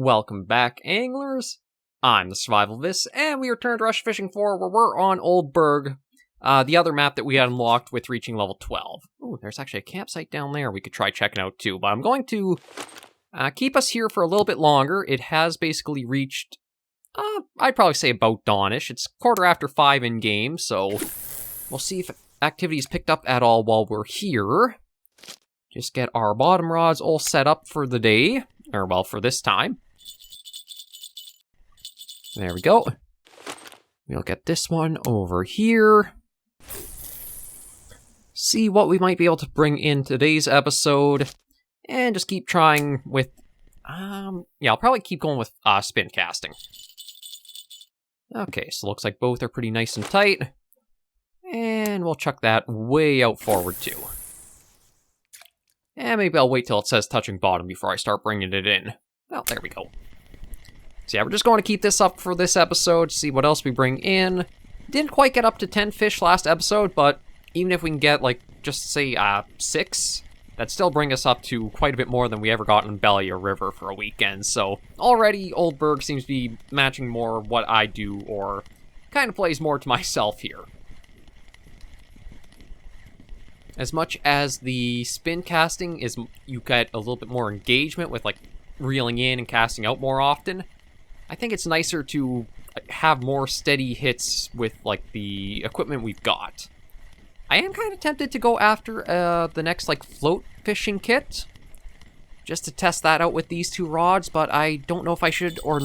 Welcome back, anglers. I'm the Survivalist, and we returned to Rush Fishing 4, where we're on Old Burg, the other map that we had unlocked with reaching level 12. Ooh, there's actually a campsite down there we could try checking out too, but I'm going to keep us here for a little bit longer. It has basically reached, I'd probably say about dawnish. It's 5:15 in-game, so we'll see if activity's picked up at all while we're here. Just get our bottom rods all set up for the day. Or, well, for this time. There we go. We'll get this one over here. See what we might be able to bring in today's episode. And just keep trying with... yeah, I'll probably keep going with spin casting. Okay, so looks like both are pretty nice and tight. And we'll chuck that way out forward, too. And maybe I'll wait till it says touching bottom before I start bringing it in. Well, there we go. So yeah, we're just going to keep this up for this episode, see what else we bring in. Didn't quite get up to 10 fish last episode, but even if we can get, like, just say 6, that'd still bring us up to quite a bit more than we ever got in Belly or River for a weekend. So already Old Burg seems to be matching more what I do, or kind of plays more to myself here. As much as the spin casting is, you get a little bit more engagement with, like, reeling in and casting out more often, I think it's nicer to have more steady hits with, like, the equipment we've got. I am kind of tempted to go after the next, like, float fishing kit, just to test that out with these two rods, but I don't know if I should or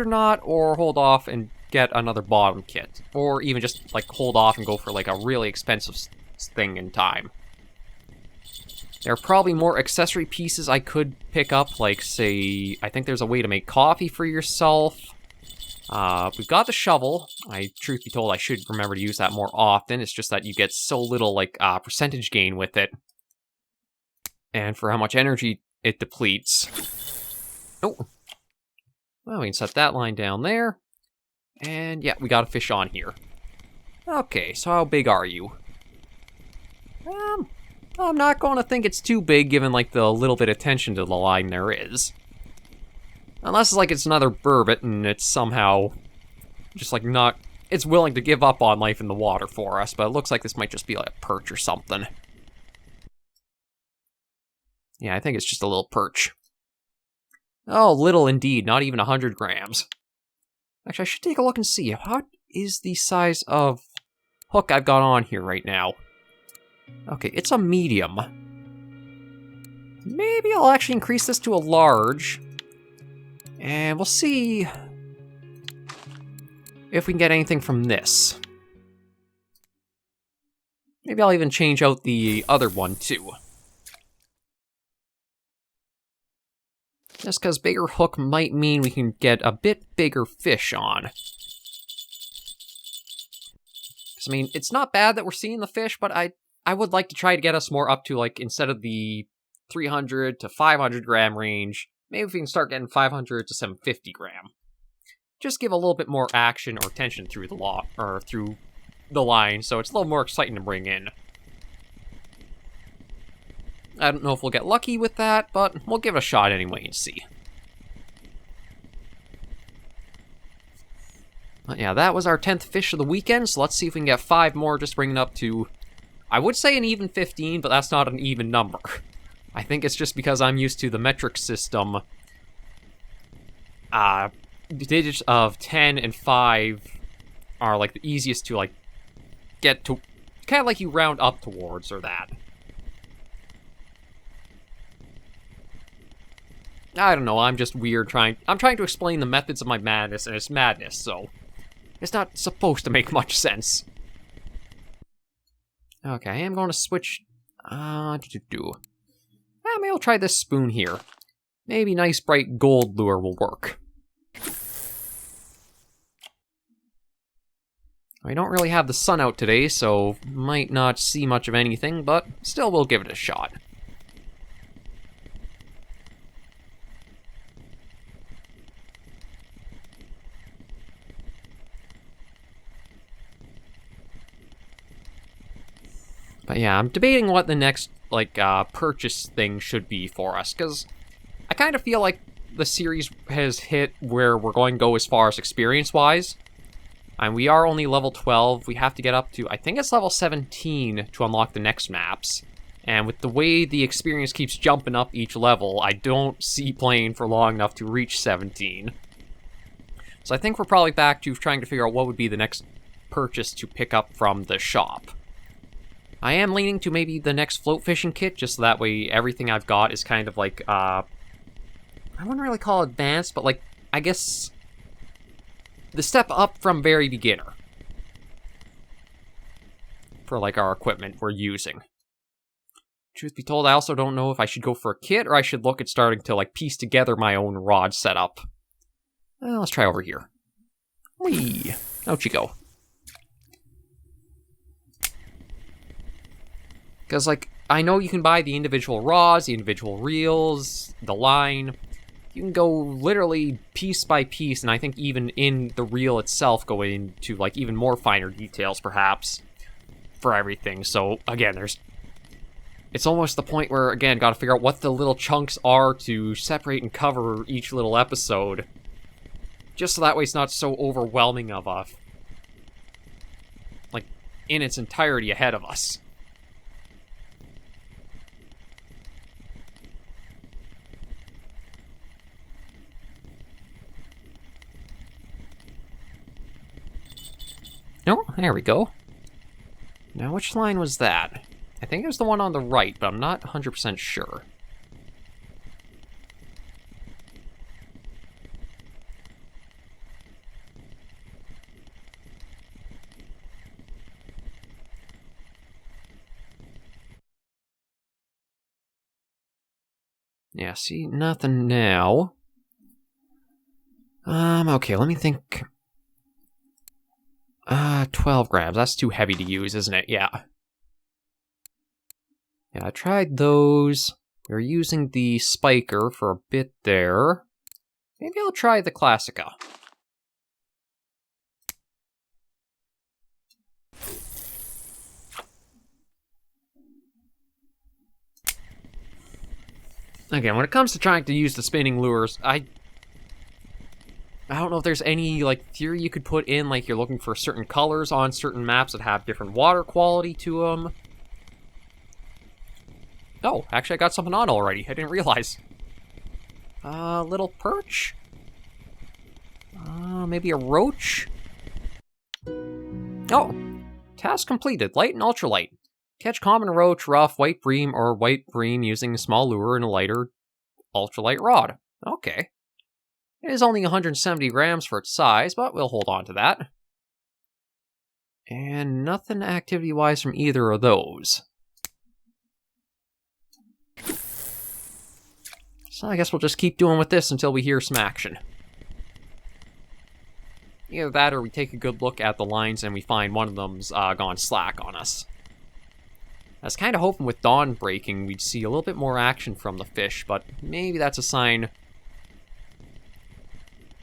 not, or hold off and get another bottom kit, or even just, like, hold off and go for, like, a really expensive thing in time. There are probably more accessory pieces I could pick up, like, say, I think there's a way to make coffee for yourself. We've got the shovel. Truth be told, I should remember to use that more often. It's just that you get so little, like, percentage gain with it. And for how much energy it depletes. Oh. Well, we can set that line down there. And, yeah, we got a fish on here. Okay, so how big are you? I'm not going to think it's too big, given, like, the little bit of tension to the line there is. Unless, like, it's another burbot, and it's somehow just, like, not... It's willing to give up on life in the water for us, but it looks like this might just be, like, a perch or something. Yeah, I think it's just a little perch. Oh, little indeed, not even 100 grams. Actually, I should take a look and see. What is the size of hook I've got on here right now? Okay, it's a medium. Maybe I'll actually increase this to a large. And we'll see if we can get anything from this. Maybe I'll even change out the other one, too. Just because bigger hook might mean we can get a bit bigger fish on. I mean, it's not bad that we're seeing the fish, but I would like to try to get us more up to, like, instead of the 300 to 500 gram range, maybe if we can start getting 500 to 750 gram. Just give a little bit more action or tension through through the line, so it's a little more exciting to bring in. I don't know if we'll get lucky with that, but we'll give it a shot anyway and see. But yeah, that was our 10th fish of the weekend, so let's see if we can get 5 more, just bring it up to... I would say an even 15, but that's not an even number. I think it's just because I'm used to the metric system. Digits of 10 and 5 are, like, the easiest to, like, get to. Kind of like you round up towards, or that. I don't know, I'm just weird I'm trying to explain the methods of my madness, and it's madness, so it's not supposed to make much sense. Okay, I am going to switch, maybe I'll try this spoon here. Maybe nice bright gold lure will work. We don't really have the sun out today, so might not see much of anything, but still we'll give it a shot. But yeah, I'm debating what the next, like, purchase thing should be for us, because I kind of feel like the series has hit where we're going to go as far as experience-wise. And we are only level 12. We have to get up to, I think it's level 17 to unlock the next maps. And with the way the experience keeps jumping up each level, I don't see playing for long enough to reach 17. So I think we're probably back to trying to figure out what would be the next purchase to pick up from the shop. I am leaning to maybe the next float fishing kit, just so that way everything I've got is kind of like, I wouldn't really call it advanced, but like, I guess the step up from very beginner for like our equipment we're using. Truth be told, I also don't know if I should go for a kit or I should look at starting to like piece together my own rod setup. Let's try over here. Whee! Out you go. Because like, I know you can buy the individual rods, the individual reels, the line. You can go literally piece by piece, and I think even in the reel itself go into like even more finer details perhaps for everything. So again, it's almost the point where, again, got to figure out what the little chunks are to separate and cover each little episode. Just so that way it's not so overwhelming of a, like, in its entirety ahead of us. Oh, there we go. Now, which line was that? I think it was the one on the right, but I'm not 100% sure. Yeah, see, nothing now. Okay, let me think. 12 grams. That's too heavy to use, isn't it? Yeah. Yeah, I tried those. We were using the spiker for a bit there. Maybe I'll try the Classica. Again, when it comes to trying to use the spinning lures, I don't know if there's any, like, theory you could put in, like, you're looking for certain colors on certain maps that have different water quality to them. Oh, actually I got something on already. I didn't realize. Little perch? Maybe a roach? Oh, task completed. Light and ultralight. Catch common roach, rough, white bream, or white bream using a small lure and a lighter ultralight rod. Okay. It is only 170 grams for its size, but we'll hold on to that. And nothing activity-wise from either of those. So I guess we'll just keep doing with this until we hear some action. Either that or we take a good look at the lines and we find one of them's gone slack on us. I was kind of hoping with dawn breaking we'd see a little bit more action from the fish, but maybe that's a sign.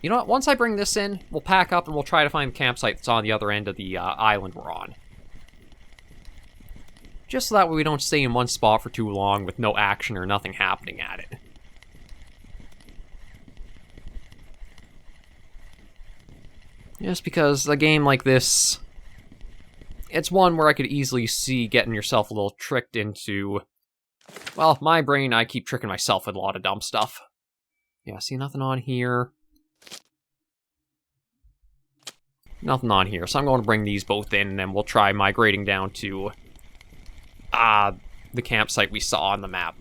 You know what, once I bring this in, we'll pack up and we'll try to find the campsite that's on the other end of the island we're on. Just so that way we don't stay in one spot for too long with no action or nothing happening at it. Just because a game like this, it's one where I could easily see getting yourself a little tricked into, well, my brain, I keep tricking myself with a lot of dumb stuff. Yeah, see, nothing on here. Nothing on here, so I'm going to bring these both in, and then we'll try migrating down to the campsite we saw on the map.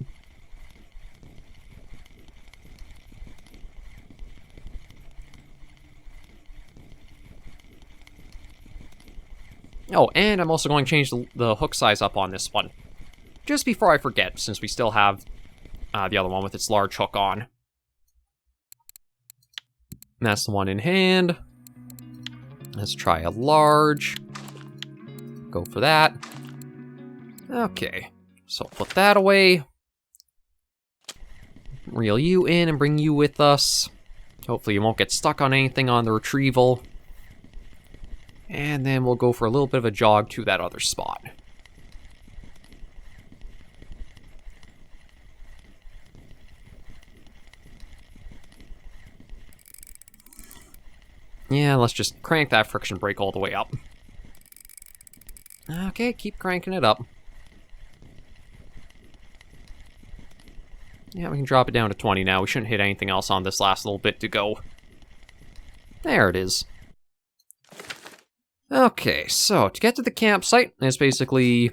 Oh, and I'm also going to change the hook size up on this one. Just before I forget, since we still have the other one with its large hook on. And that's the one in hand. Let's try a large. Go for that. Okay, so put that away. Reel you in and bring you with us. Hopefully you won't get stuck on anything on the retrieval. And then we'll go for a little bit of a jog to that other spot. Yeah, let's just crank that friction brake all the way up. Okay, keep cranking it up. Yeah, we can drop it down to 20 now. We shouldn't hit anything else on this last little bit to go. There it is. Okay, so to get to the campsite, it's basically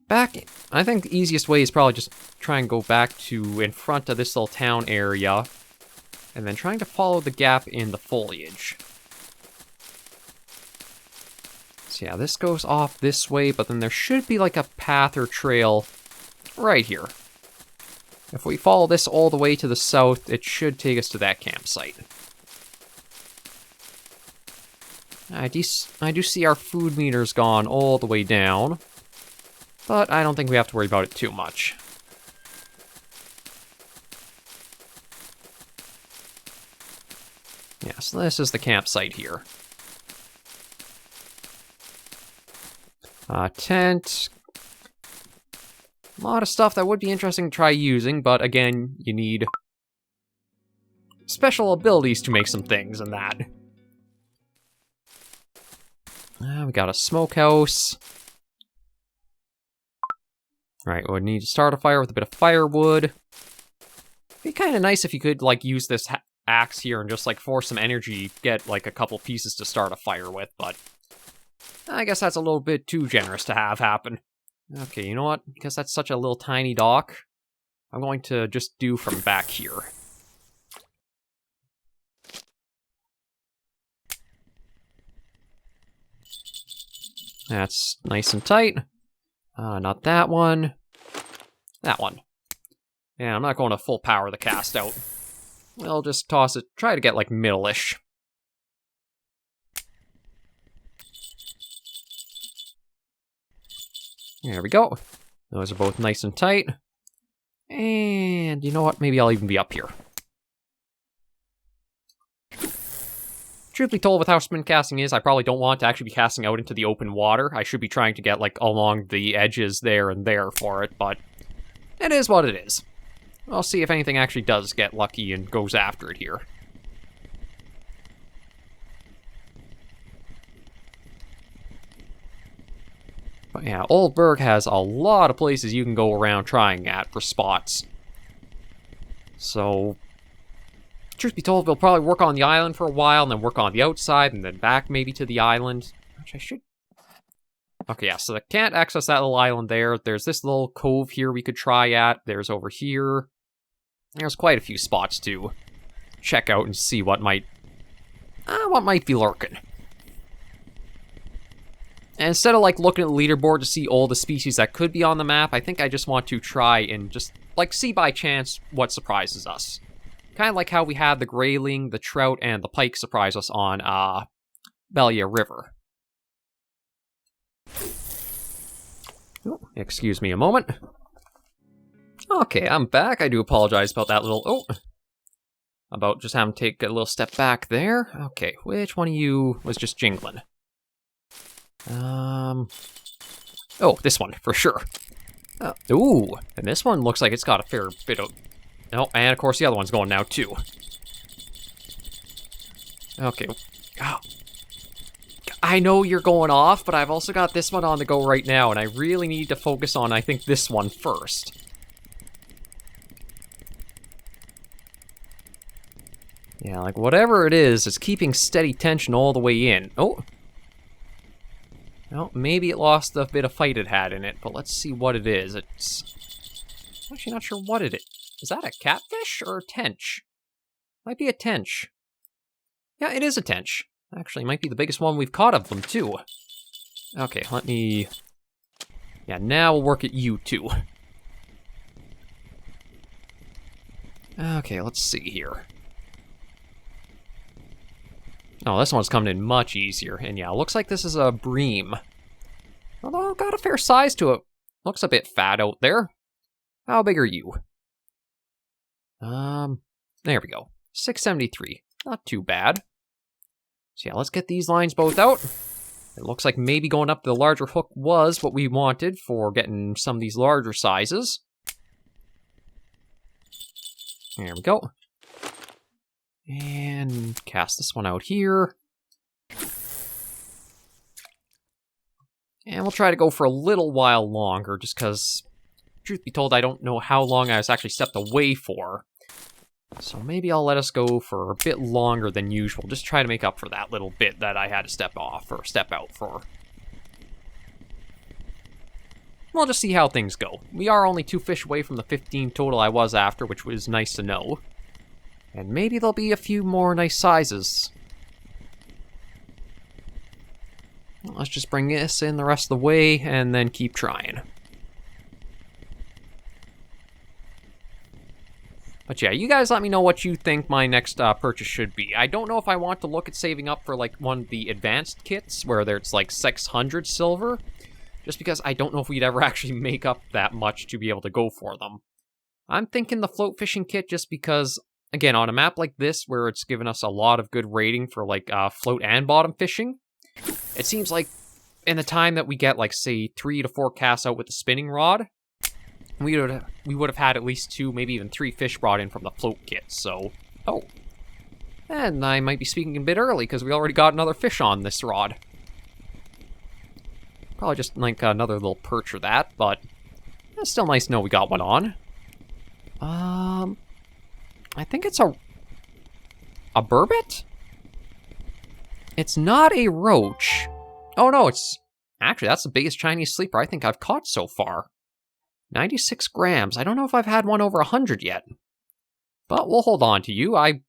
back. I think the easiest way is probably just try and go back to in front of this little town area, and then trying to follow the gap in the foliage. So yeah, this goes off this way, but then there should be like a path or trail right here. If we follow this all the way to the south, it should take us to that campsite. I do see our food meter's gone all the way down, but I don't think we have to worry about it too much. Yeah, so this is the campsite here. Tent. A lot of stuff that would be interesting to try using, but again, you need special abilities to make some things and that. We got a smokehouse. Alright, we'll need to start a fire with a bit of firewood. It'd be kind of nice if you could, like, use this axe here and just, like, for some energy, get, like, a couple pieces to start a fire with, but I guess that's a little bit too generous to have happen. Okay, you know what? Because that's such a little tiny dock, I'm going to just do from back here. That's nice and tight. Not that one. That one. Yeah, I'm not going to full power the cast out. We'll just toss it, try to get like middle-ish. There we go. Those are both nice and tight. And you know what? Maybe I'll even be up here. Truth be told, with how spin casting is, I probably don't want to actually be casting out into the open water. I should be trying to get, like, along the edges there and there for it, but it is what it is. I'll see if anything actually does get lucky and goes after it here. But yeah, Old Burg has a lot of places you can go around trying at for spots. So, truth be told, we'll probably work on the island for a while, and then work on the outside, and then back maybe to the island. Which I should... Okay, yeah, so I can't access that little island there. There's this little cove here we could try at. There's over here. There's quite a few spots to check out and see what might be lurking. And instead of, like, looking at the leaderboard to see all the species that could be on the map, I think I just want to try and just, like, see by chance what surprises us. Kind of like how we had the grayling, the trout, and the pike surprise us on, Belia River. Oh, excuse me a moment. Okay, I'm back. I do apologize about that little... about just having to take a little step back there. Okay, which one of you was just jingling? Oh, this one, for sure. Ooh, and this one looks like it's got a fair bit of... Oh, and of course the other one's going now, too. Okay. Oh. I know you're going off, but I've also got this one on the go right now, and I really need to focus on, I think, this one first. Yeah, like, whatever it is, it's keeping steady tension all the way in. Oh! Well, maybe it lost the bit of fight it had in it, but let's see what it is. It's... I'm actually not sure what it is. Is that a catfish or a tench? Might be a tench. Yeah, it is a tench. Actually, it might be the biggest one we've caught of them, too. Okay, let me... Yeah, now we'll work at you, too. Okay, let's see here. Oh, this one's coming in much easier. And yeah, looks like this is a bream. Although, got a fair size to it. Looks a bit fat out there. How big are you? There we go. 673. Not too bad. So yeah, let's get these lines both out. It looks like maybe going up the larger hook was what we wanted for getting some of these larger sizes. There we go. And cast this one out here. And we'll try to go for a little while longer, just because, truth be told, I don't know how long I was actually stepped away for. So maybe I'll let us go for a bit longer than usual, just try to make up for that little bit that I had to step off, or step out for. We'll just see how things go. We are only 2 fish away from the 15 total I was after, which was nice to know. And maybe there'll be a few more nice sizes. Let's just bring this in the rest of the way, and then keep trying. But yeah, you guys let me know what you think my next purchase should be. I don't know if I want to look at saving up for like one of the advanced kits, where it's like 600 silver. Just because I don't know if we'd ever actually make up that much to be able to go for them. I'm thinking the float fishing kit just because, again, on a map like this, where it's given us a lot of good rating for like float and bottom fishing, it seems like in the time that we get like, say, 3 to 4 casts out with the spinning rod, we would have had at least 2, maybe even 3 fish brought in from the float kit, so... Oh. And I might be speaking a bit early, because we already got another fish on this rod. Probably just like another little perch or that, but it's still nice to know we got one on. I think it's a burbot? It's not a roach. Oh no, it's... Actually, that's the biggest Chinese sleeper I think I've caught so far. 96 grams. I don't know if I've had one over 100 yet. But we'll hold on to you. I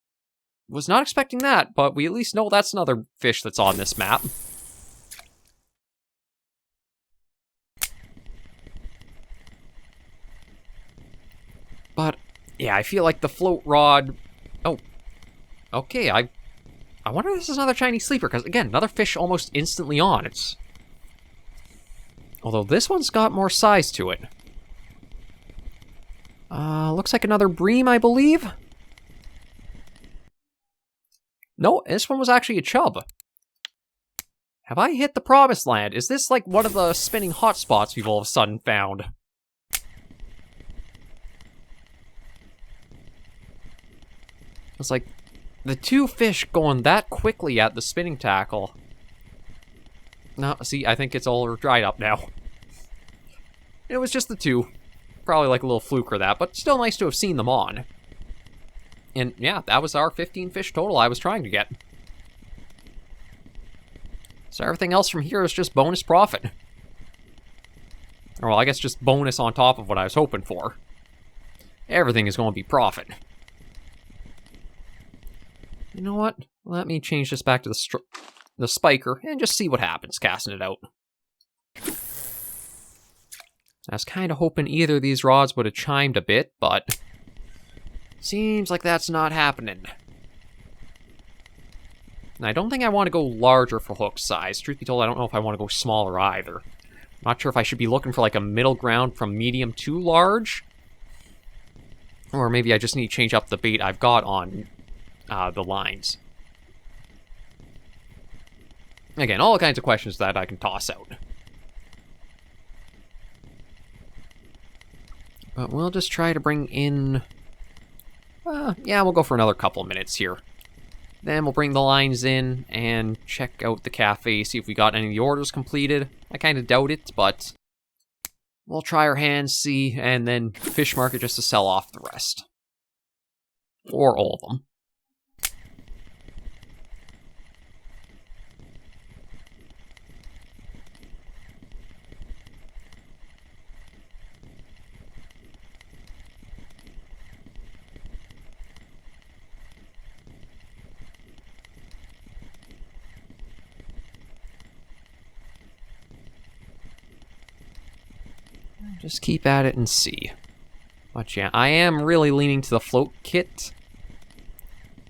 was not expecting that, but we at least know that's another fish that's on this map. But, yeah, I feel like the float rod... Oh. Okay, I wonder if this is another Chinese sleeper, because, again, another fish almost instantly on. It's... Although this one's got more size to it. Looks like another bream, I believe. No, this one was actually a chub. Have I hit the promised land? Is this like one of the spinning hotspots we've all of a sudden found? It's like the 2 fish going that quickly at the spinning tackle. No, see, I think it's all dried up now. It was just the 2. Probably like a little fluke or that, but still nice to have seen them on. And yeah, that was our 15 fish total I was trying to get. So everything else from here is just bonus profit. Or well, I guess just bonus on top of what I was hoping for. Everything is going to be profit. You know what? Let me change this back to the spiker and just see what happens casting it out. I was kind of hoping either of these rods would have chimed a bit, but seems like that's not happening. And I don't think I want to go larger for hook size. Truth be told, I don't know if I want to go smaller either. Not sure if I should be looking for like a middle ground from medium to large. Or maybe I just need to change up the bait I've got on the lines. Again, all kinds of questions that I can toss out. But we'll just try to bring in... yeah, we'll go for another couple of minutes here. Then we'll bring the lines in and check out the cafe, see if we got any of the orders completed. I kind of doubt it, but we'll try our hands, see, and then fish market just to sell off the rest. Or all of them. Just keep at it and see. But yeah, I am really leaning to the float kit.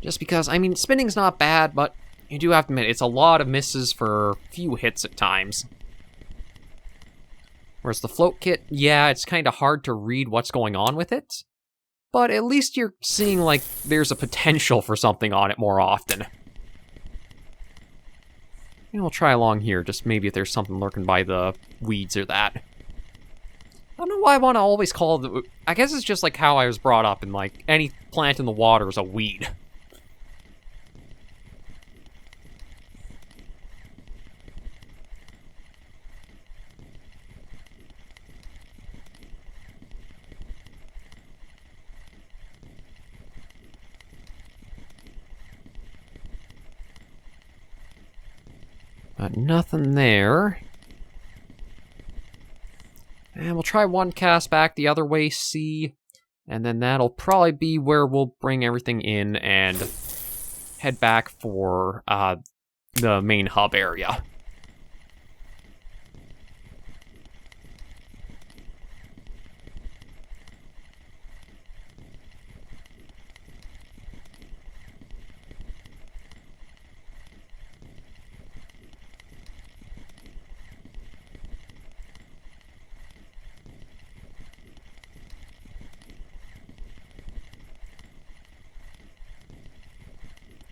Just because, I mean, spinning's not bad, but you do have to admit, it's a lot of misses for few hits at times. Whereas the float kit, yeah, it's kind of hard to read what's going on with it. But at least you're seeing, like, there's a potential for something on it more often. And we'll try along here, just maybe if there's something lurking by the weeds or that. I don't know why I want to always call the... I guess it's just like how I was brought up, and like, any plant in the water is a weed. Nothing there. And we'll try one cast back the other way, C. And then that'll probably be where we'll bring everything in and head back for the main hub area.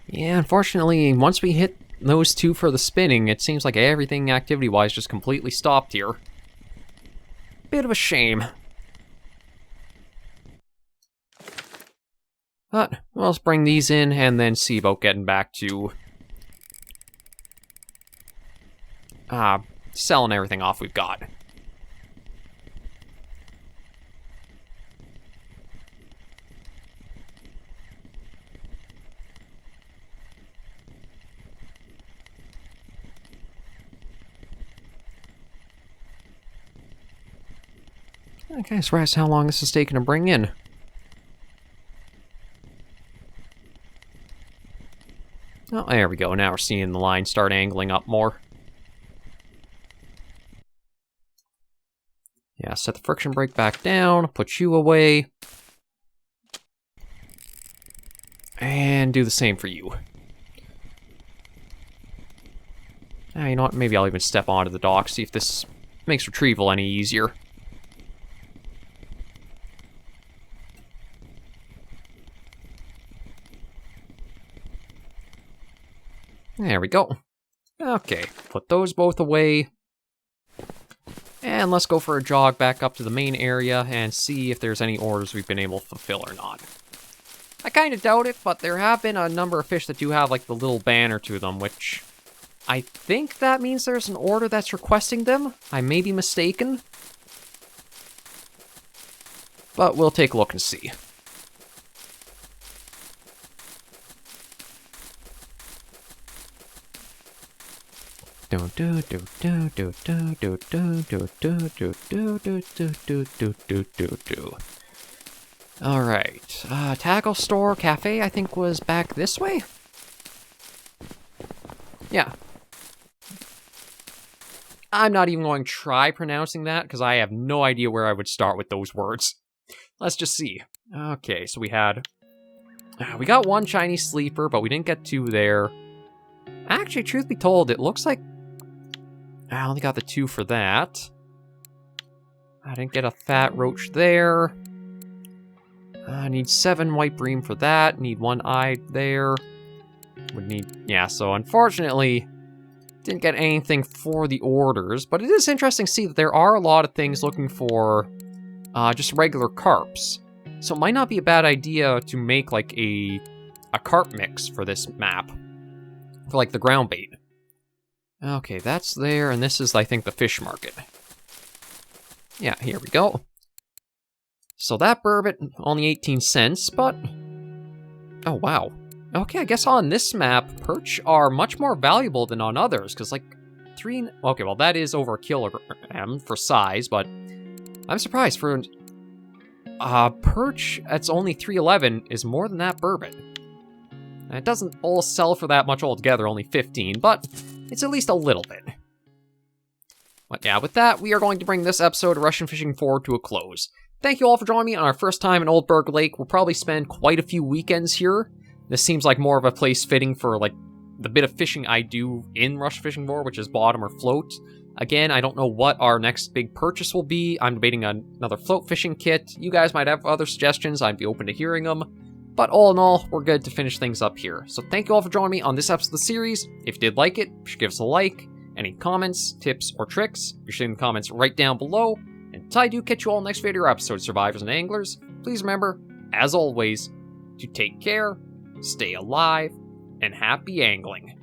Yeah, unfortunately, once we hit those two for the spinning, it seems like everything activity-wise just completely stopped here. Bit of a shame. But we'll just bring these in and then see about getting back to selling everything off we've got. Okay, so that's how long this is taking to bring in. Oh, there we go. Now we're seeing the line start angling up more. Yeah, set the friction brake back down, put you away. And do the same for you. You know what? Maybe I'll even step onto the dock, see if this makes retrieval any easier. There we go. Okay, put those both away. And let's go for a jog back up to the main area and see if there's any orders we've been able to fulfill or not. I kind of doubt it, but there have been a number of fish that do have like the little banner to them, which I think that means there's an order that's requesting them. I may be mistaken. But we'll take a look and see. Alright, tackle store cafe I think was back this way? Yeah. I'm not even going to try pronouncing that because I have no idea where I would start with those words. Let's just see. Okay, so we got one Chinese sleeper, but we didn't get two there. Actually, truth be told, it looks like I only got the two for that. I didn't get a fat roach there. I need 7 white bream for that. Need 1 eye there. Would need... Yeah, so unfortunately, didn't get anything for the orders. But it is interesting to see that there are a lot of things looking for just regular carps. So it might not be a bad idea to make like a carp mix for this map. For like the ground bait. Okay, that's there, and this is, I think, the fish market. Yeah, here we go. So that burbot, only 18 cents, but... Oh, wow. Okay, I guess on this map, perch are much more valuable than on others, because, like, 3... Okay, well, that is over a kilogram for size, but... I'm surprised, for... perch, that's only 311, is more than that burbot. It doesn't all sell for that much altogether, only 15, but... It's at least a little bit. But yeah, with that, we are going to bring this episode of Russian Fishing Forward to a close. Thank you all for joining me on our first time in Old Burg Lake. We'll probably spend quite a few weekends here. This seems like more of a place fitting for like the bit of fishing I do in Russian Fishing Forward, which is bottom or float. Again, I don't know what our next big purchase will be. I'm debating another float fishing kit. You guys might have other suggestions. I'd be open to hearing them. But all in all, we're good to finish things up here. So thank you all for joining me on this episode of the series. If you did like it, you should give us a like. Any comments, tips, or tricks, you should leave the comments right down below. And until I do catch you all next video or episode, survivors and anglers, please remember, as always, to take care, stay alive, and happy angling.